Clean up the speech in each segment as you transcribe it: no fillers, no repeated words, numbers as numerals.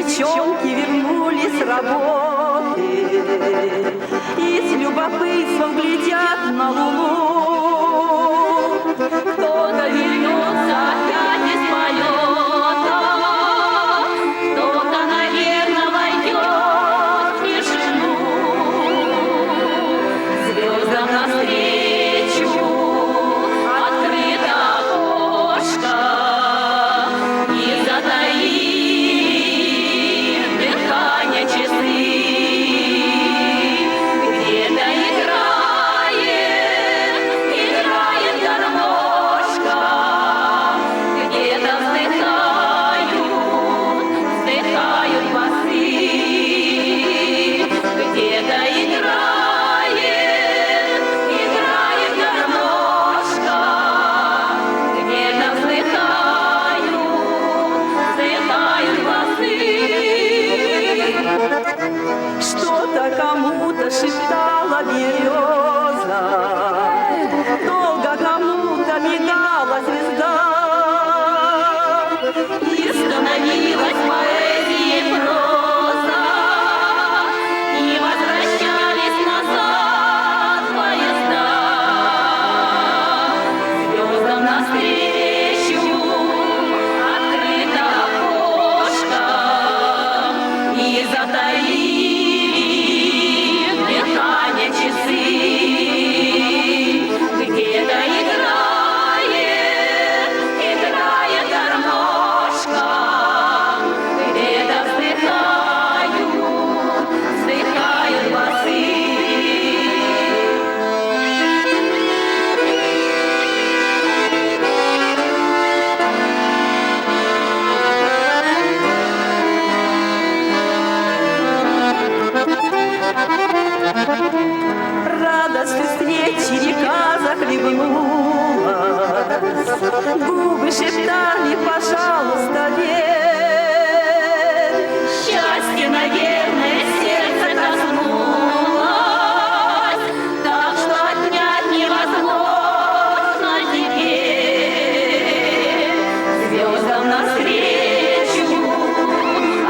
девчонки вернулись с работы и с любопытством глядят на луну. Кто-то вернется опять из полета, кто-то, наверное, войдет в тишину. Звездам навстречу открыто окошко, и затаив дыхание часы. Где-то играет гармошка, где-то вздыхают басы. Где-то играет гармошка, где-то вздыхают басы. Что-то кому-то шептала береза, долго кому-то мигала звезда, и становилась поэзией проза, и возвращались назад поезда. Звездам навстречу открыто окошко, и затаив дыхание часы. Где-то играет гармошка, где-то вздыхают басы. Радостью встречи река захлебнулась, губы шептали: пожалуйста, верь. Счастье, наверное, сердце коснулось, так что отнять невозможно теперь. Звездам навстречу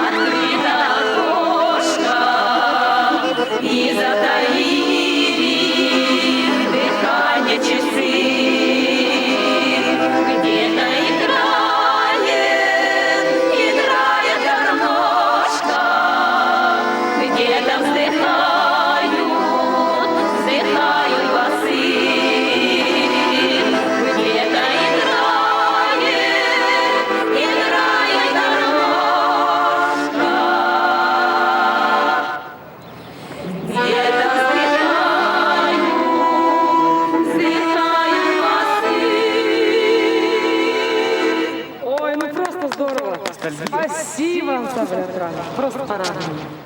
открыто окошко, и затаив дыхание часы. Где-то играет гармошка, где-то вздыхают басы. Где-то играет гармошка, где-то вздыхают басы. Ой, ну просто здорово. Спасибо, Ансамбль Экрана. Просто порадовали.